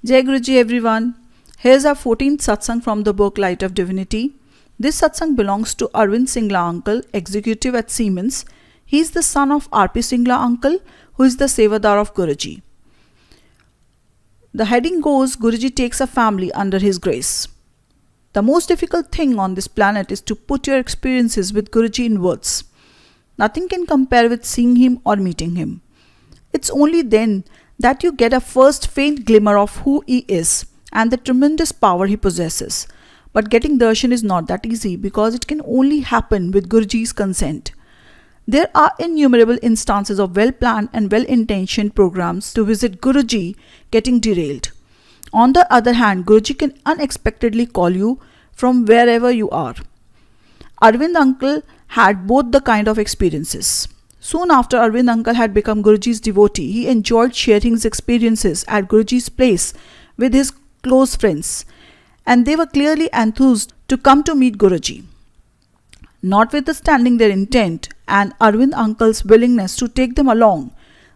Jai Guruji everyone. Here's our 14th satsang from the book Light of Divinity. This satsang belongs to Arvind Singla uncle, executive at Siemens. He is the son of R.P. Singla uncle, who is the Sevadar of Guruji. The heading goes, Guruji takes a family under his grace. The most difficult thing on this planet is to put your experiences with Guruji in words. Nothing can compare with seeing him or meeting him. It's only then that you get a first faint glimmer of who he is and the tremendous power he possesses. But getting darshan is not that easy because it can only happen with Guruji's consent. There are innumerable instances of well-planned and well-intentioned programs to visit Guruji getting derailed. On the other hand, Guruji can unexpectedly call you from wherever you are. Arvind uncle had both the kind of experiences. Soon after Arvind uncle had become Guruji's devotee, he enjoyed sharing his experiences at Guruji's place with his close friends, and they were clearly enthused to come to meet Guruji. Notwithstanding their intent and Arvind uncle's willingness to take them along,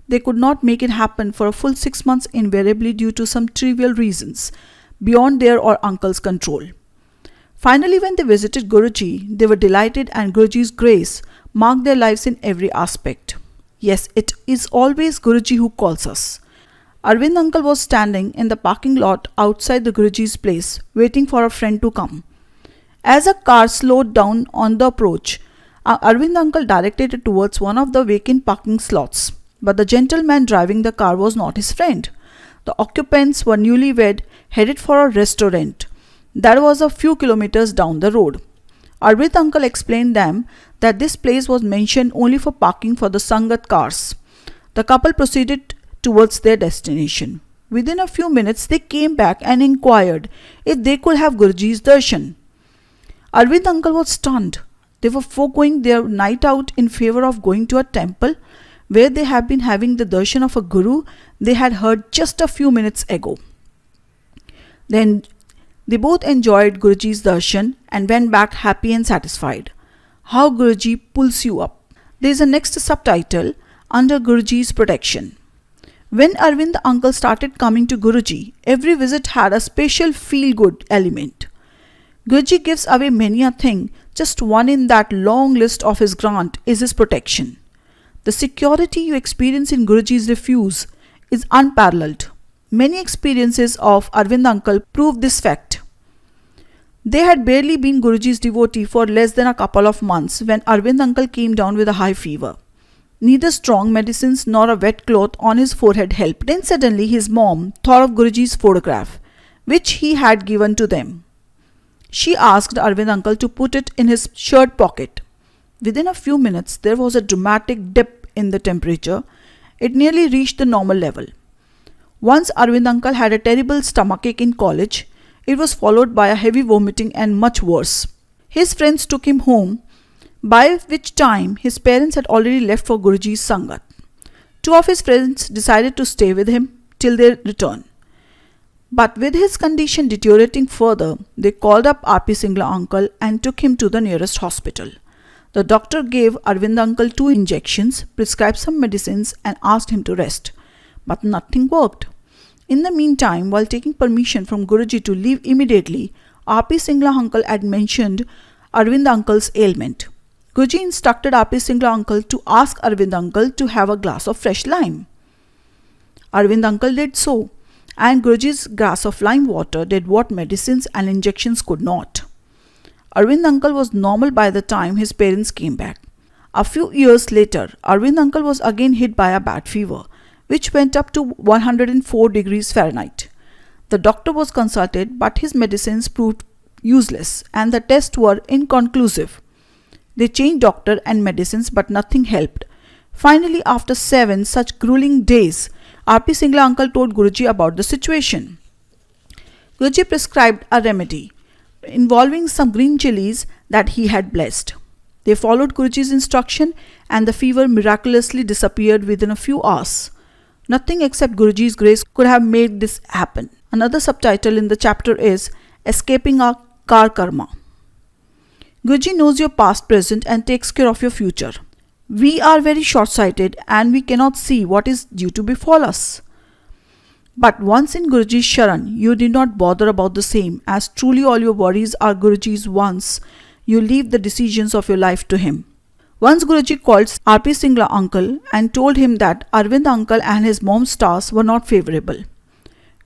they could not make it happen for a full 6 months invariably due to some trivial reasons beyond their or uncle's control. Finally, when they visited Guruji, they were delighted and Guruji's grace marked their lives in every aspect. Yes, it is always Guruji who calls us. Arvind uncle was standing in the parking lot outside the Guruji's place, waiting for a friend to come. As a car slowed down on the approach, Arvind uncle directed it towards one of the vacant parking slots. But the gentleman driving the car was not his friend. The occupants were newlywed, headed for a restaurant that was a few kilometers down the road. Arvind uncle explained them that this place was mentioned only for parking for the Sangat cars. The couple proceeded towards their destination. Within a few minutes, they came back and inquired if they could have Guruji's darshan. Arvind uncle was stunned. They were foregoing their night out in favor of going to a temple where they had been having the darshan of a guru they had heard just a few minutes ago. Then they both enjoyed Guruji's darshan and went back happy and satisfied. How Guruji pulls you up. There is a next subtitle, Under Guruji's Protection. When Arvind uncle started coming to Guruji, every visit had a special feel-good element. Guruji gives away many a thing, just one in that long list of his grant is his protection. The security you experience in Guruji's refuse is unparalleled. Many experiences of Arvind uncle prove this fact. They had barely been Guruji's devotee for less than a couple of months when Arvind uncle came down with a high fever. Neither strong medicines nor a wet cloth on his forehead helped. Then suddenly his mom thought of Guruji's photograph, which he had given to them. She asked Arvind uncle to put it in his shirt pocket. Within a few minutes, there was a dramatic dip in the temperature. It nearly reached the normal level. Once Arvind uncle had a terrible stomachache in college. It was followed by a heavy vomiting and much worse. His friends took him home, by which time his parents had already left for Guruji's Sangat. Two of his friends decided to stay with him till their return. But with his condition deteriorating further, they called up R.P. Singla uncle and took him to the nearest hospital. The doctor gave Arvind uncle 2 injections, prescribed some medicines and asked him to rest. But nothing worked. In the meantime, while taking permission from Guruji to leave immediately, R.P. Singla uncle had mentioned Arvind uncle's ailment. Guruji instructed R.P. Singla uncle to ask Arvind uncle to have a glass of fresh lime. Arvind uncle did so, and Guruji's glass of lime water did what medicines and injections could not. Arvind uncle was normal by the time his parents came back. A few years later, Arvind uncle was again hit by a bad fever, which went up to 104 degrees Fahrenheit. The doctor was consulted, but his medicines proved useless and the tests were inconclusive. They changed doctor and medicines, but nothing helped. Finally, after 7 such grueling days, R.P. Singla uncle told Guruji about the situation. Guruji prescribed a remedy involving some green chilies that he had blessed. They followed Guruji's instruction and the fever miraculously disappeared within a few hours. Nothing except Guruji's grace could have made this happen. Another subtitle in the chapter is Escaping our Kar Karma. Guruji knows your past, present and takes care of your future. We are very short-sighted and we cannot see what is due to befall us. But once in Guruji's Sharan, you need not bother about the same, as truly all your worries are Guruji's once you leave the decisions of your life to him. Once Guruji called R.P. Singla uncle and told him that Arvind uncle and his mom's stars were not favourable.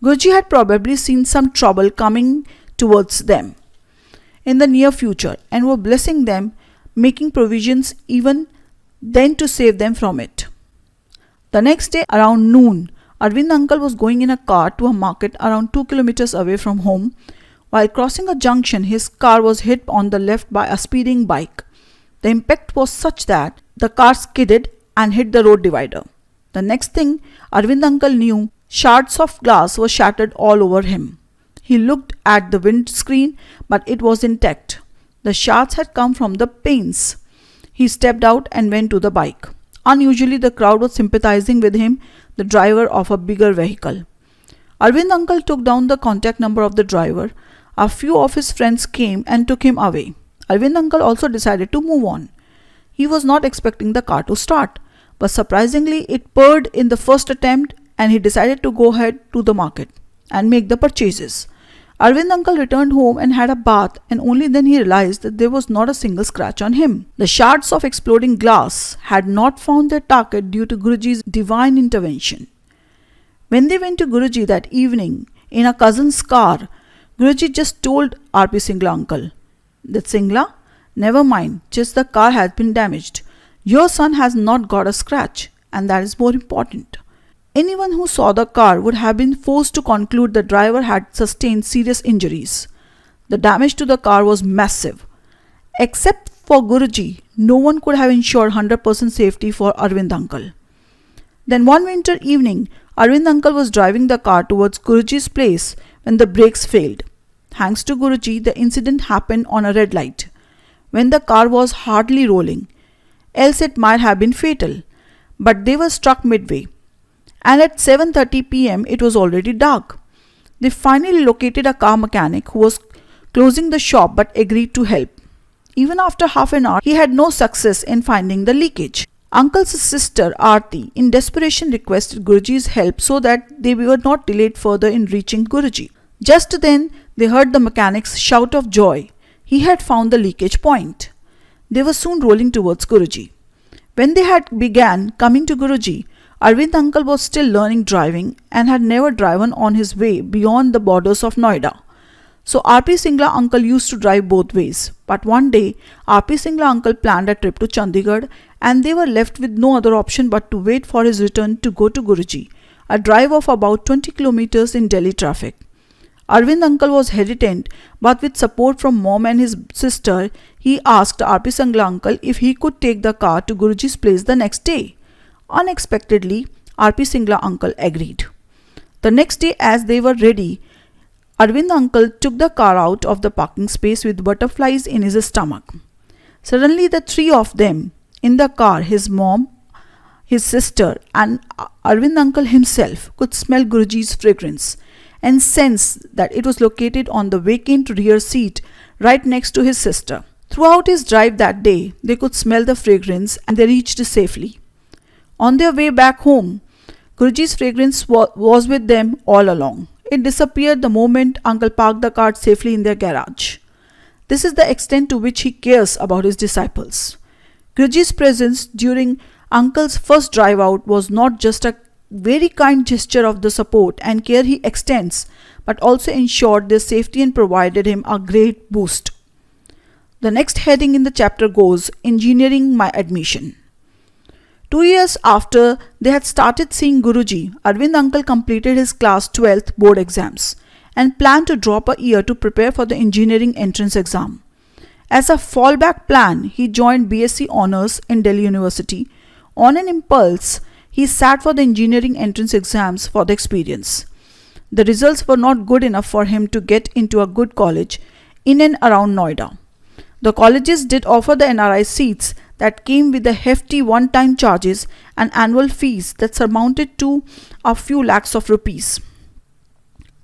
Guruji had probably seen some trouble coming towards them in the near future and were blessing them, making provisions even then to save them from it. The next day around noon, Arvind uncle was going in a car to a market around 2 kilometers away from home. While crossing a junction, his car was hit on the left by a speeding bike. The impact was such that the car skidded and hit the road divider. The next thing Arvind uncle knew, shards of glass were shattered all over him. He looked at the windscreen, but it was intact. The shards had come from the panes. He stepped out and went to the bike. Unusually, the crowd was sympathizing with him, the driver of a bigger vehicle. Arvind uncle took down the contact number of the driver. A few of his friends came and took him away. Arvind uncle also decided to move on. He was not expecting the car to start, but surprisingly it purred in the first attempt and he decided to go ahead to the market and make the purchases. Arvind uncle returned home and had a bath, and only then he realized that there was not a single scratch on him. The shards of exploding glass had not found their target due to Guruji's divine intervention. When they went to Guruji that evening in a cousin's car, Guruji just told R.P. Singla uncle that Singla, never mind, just the car has been damaged. Your son has not got a scratch, and that is more important. Anyone who saw the car would have been forced to conclude the driver had sustained serious injuries. The damage to the car was massive. Except for Guruji, no one could have ensured 100% safety for Arvind uncle. Then one winter evening, Arvind uncle was driving the car towards Guruji's place when the brakes failed. Thanks to Guruji, the incident happened on a red light, when the car was hardly rolling. Else it might have been fatal. But they were struck midway. And at 7:30 p.m. it was already dark. They finally located a car mechanic who was closing the shop but agreed to help. Even after half an hour, he had no success in finding the leakage. Uncle's sister Aarti in desperation requested Guruji's help so that they were not delayed further in reaching Guruji. Just then they heard the mechanic's shout of joy. He had found the leakage point. They were soon rolling towards Guruji. When they had began coming to Guruji, Arvind uncle was still learning driving and had never driven on his way beyond the borders of Noida. So R.P. Singla uncle used to drive both ways. But one day, R.P. Singla uncle planned a trip to Chandigarh and they were left with no other option but to wait for his return to go to Guruji, a drive of about 20 kilometers in Delhi traffic. Arvind uncle was hesitant, but with support from mom and his sister, he asked R.P. Singla uncle if he could take the car to Guruji's place the next day. Unexpectedly, R.P. Singla uncle agreed. The next day, as they were ready, Arvind uncle took the car out of the parking space with butterflies in his stomach. Suddenly, the three of them in the car, his mom, his sister, and Arvind uncle himself, could smell Guruji's fragrance and sense that it was located on the vacant rear seat right next to his sister. Throughout his drive that day, they could smell the fragrance and they reached safely. On their way back home, Guruji's fragrance was with them all along. It disappeared the moment uncle parked the car safely in their garage. This is the extent to which he cares about his disciples. Guruji's presence during uncle's first drive out was not just a very kind gesture of the support and care he extends, but also ensured their safety and provided him a great boost. The next heading in the chapter goes, Engineering My Admission. 2 years after they had started seeing Guruji, Arvind uncle completed his class 12th board exams and planned to drop a year to prepare for the engineering entrance exam. As a fallback plan, he joined BSc Honours in Delhi University. On an impulse, he sat for the engineering entrance exams for the experience. The results were not good enough for him to get into a good college in and around Noida. The colleges did offer the NRI seats that came with the hefty one-time charges and annual fees that surmounted to a few lakhs of rupees.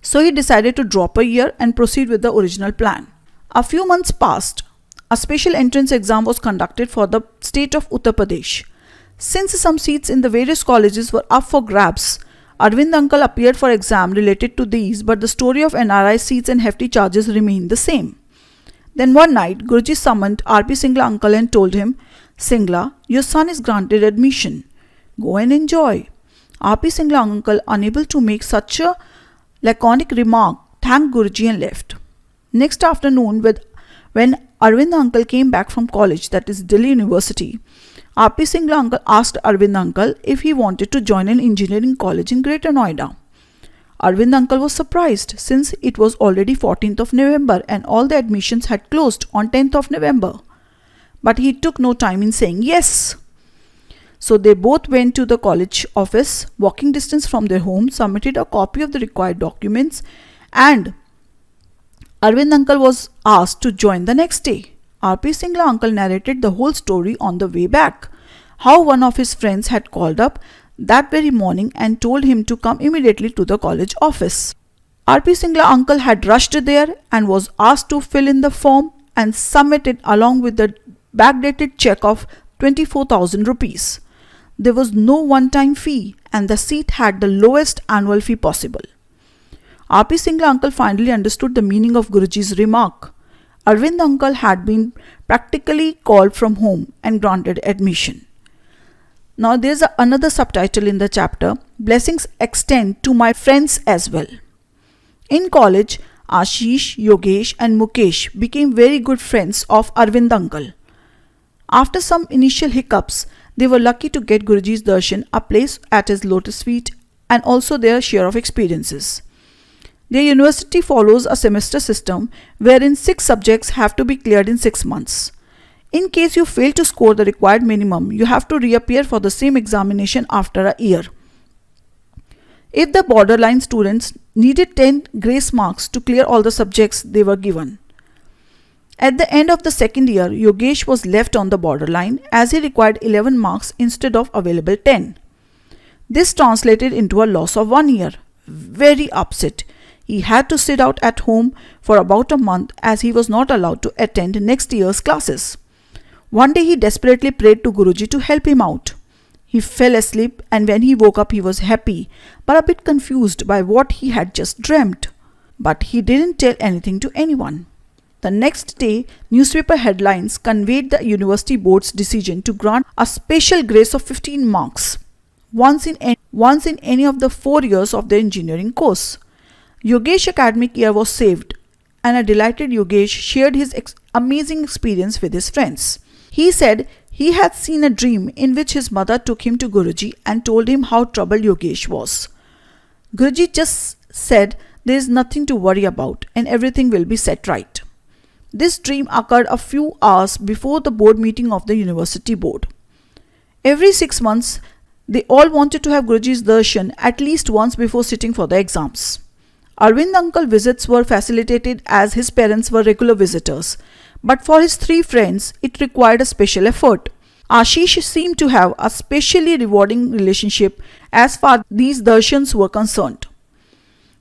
So he decided to drop a year and proceed with the original plan. A few months passed. A special entrance exam was conducted for the state of Uttar Pradesh. Since some seats in the various colleges were up for grabs, Arvind uncle appeared for exam related to these, but the story of NRI seats and hefty charges remained the same. Then one night, Guruji summoned R.P. Singla uncle and told him, Singla, your son is granted admission. Go and enjoy. R.P. Singla uncle, unable to make such a laconic remark, thanked Guruji and left. Next afternoon, when Arvind uncle came back from college, that is Delhi University, R.P. Singla uncle asked Arvind uncle if he wanted to join an engineering college in Greater Noida. Arvind uncle was surprised since it was already 14th of November and all the admissions had closed on 10th of November. But he took no time in saying yes. So they both went to the college office, walking distance from their home, submitted a copy of the required documents, and Arvind uncle was asked to join the next day. R.P. Singla uncle narrated the whole story on the way back. How one of his friends had called up that very morning and told him to come immediately to the college office. R.P. Singla uncle had rushed there and was asked to fill in the form and submit it along with the backdated check of 24,000 rupees. There was no one-time fee and the seat had the lowest annual fee possible. R.P. Singla uncle finally understood the meaning of Guruji's remark. Arvind uncle had been practically called from home and granted admission. Now there is another subtitle in the chapter, Blessings Extend to My Friends as Well. In college, Ashish, Yogesh and Mukesh became very good friends of Arvind uncle. After some initial hiccups, they were lucky to get Guruji's darshan, a place at his lotus feet, and also their share of experiences. Their university follows a semester system wherein 6 subjects have to be cleared in 6 months. In case you fail to score the required minimum, you have to reappear for the same examination after a year. If the borderline students needed 10 grace marks to clear all the subjects, they were given. At the end of the second year, Yogesh was left on the borderline as he required 11 marks instead of available 10. This translated into a loss of 1 year. Very upset. He had to sit out at home for about a month as he was not allowed to attend next year's classes. One day he desperately prayed to Guruji to help him out. He fell asleep and when he woke up he was happy but a bit confused by what he had just dreamt. But he didn't tell anything to anyone. The next day, newspaper headlines conveyed the university board's decision to grant a special grace of 15 marks, once in any of the 4 years of the engineering course. Yogesh academic year was saved and a delighted Yogesh shared his amazing experience with his friends. He said he had seen a dream in which his mother took him to Guruji and told him how troubled Yogesh was. Guruji just said there is nothing to worry about and everything will be set right. This dream occurred a few hours before the board meeting of the university board. Every 6 months, they all wanted to have Guruji's darshan at least once before sitting for the exams. Arvind uncle visits were facilitated as his parents were regular visitors, but for his 3 friends, it required a special effort. Ashish seemed to have a specially rewarding relationship as far as these darshans were concerned.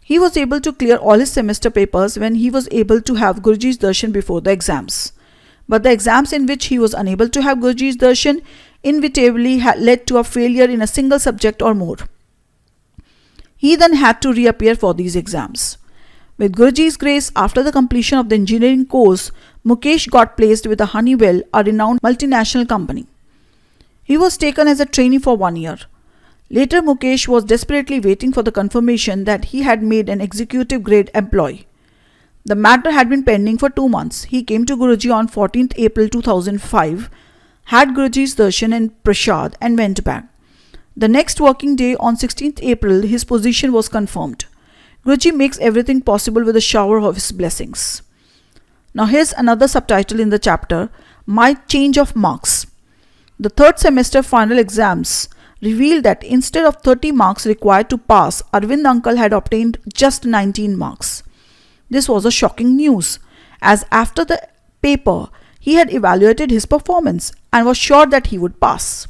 He was able to clear all his semester papers when he was able to have Guruji's darshan before the exams. But the exams in which he was unable to have Guruji's darshan inevitably led to a failure in a single subject or more. He then had to reappear for these exams. With Guruji's grace, after the completion of the engineering course, Mukesh got placed with a Honeywell, a renowned multinational company. He was taken as a trainee for 1 year. Later, Mukesh was desperately waiting for the confirmation that he had made an executive grade employee. The matter had been pending for 2 months. He came to Guruji on 14th April 2005, had Guruji's darshan and prasad and went back. The next working day on 16th April, his position was confirmed. Guruji makes everything possible with a shower of his blessings. Now here's another subtitle in the chapter, My Change of Marks. The 3rd semester final exams revealed that instead of 30 marks required to pass, Arvind uncle had obtained just 19 marks. This was a shocking news, as after the paper, he had evaluated his performance and was sure that he would pass.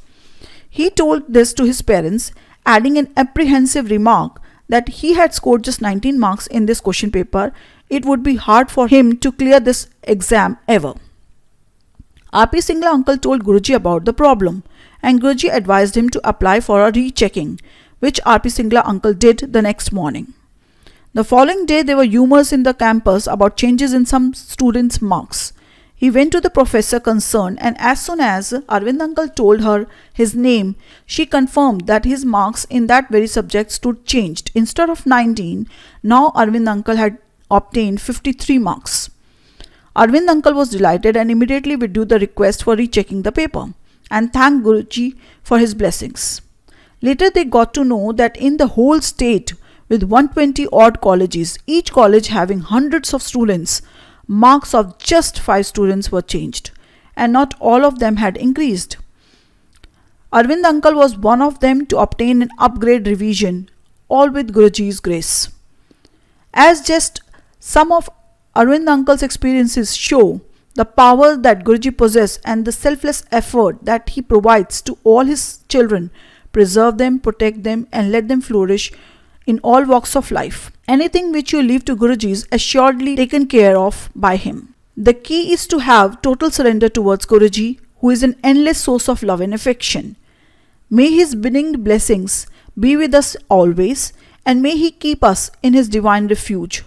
He told this to his parents, adding an apprehensive remark that he had scored just 19 marks in this question paper. It would be hard for him to clear this exam ever. R.P. Singla uncle told Guruji about the problem and Guruji advised him to apply for a rechecking, which R.P. Singla uncle did the next morning. The following day, there were rumors in the campus about changes in some students' marks. He went to the professor concerned, and as soon as Arvind uncle told her his name, she confirmed that his marks in that very subject stood changed. Instead of 19, now Arvind uncle had obtained 53 marks. Arvind uncle was delighted and immediately withdrew the request for rechecking the paper and thanked Guruji for his blessings. Later they got to know that in the whole state, with 120 odd colleges, each college having hundreds of students, marks of just 5 students were changed, and not all of them had increased. Arvind uncle was one of them to obtain an upgrade revision, all with Guruji's grace. As just some of Arvind uncle's experiences show, the power that Guruji possesses and the selfless effort that he provides to all his children, preserve them, protect them, and let them flourish in all walks of life. Anything which you leave to Guruji is assuredly taken care of by him. The key is to have total surrender towards Guruji, who is an endless source of love and affection. May his benign blessings be with us always, and may he keep us in his divine refuge,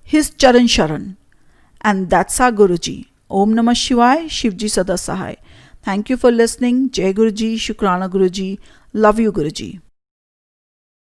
his Charan Sharan. And that's our Guruji. Om Namah Shivaya, Shivji Sada Sahai. Thank you for listening. Jai Guruji, Shukrana Guruji. Love you Guruji.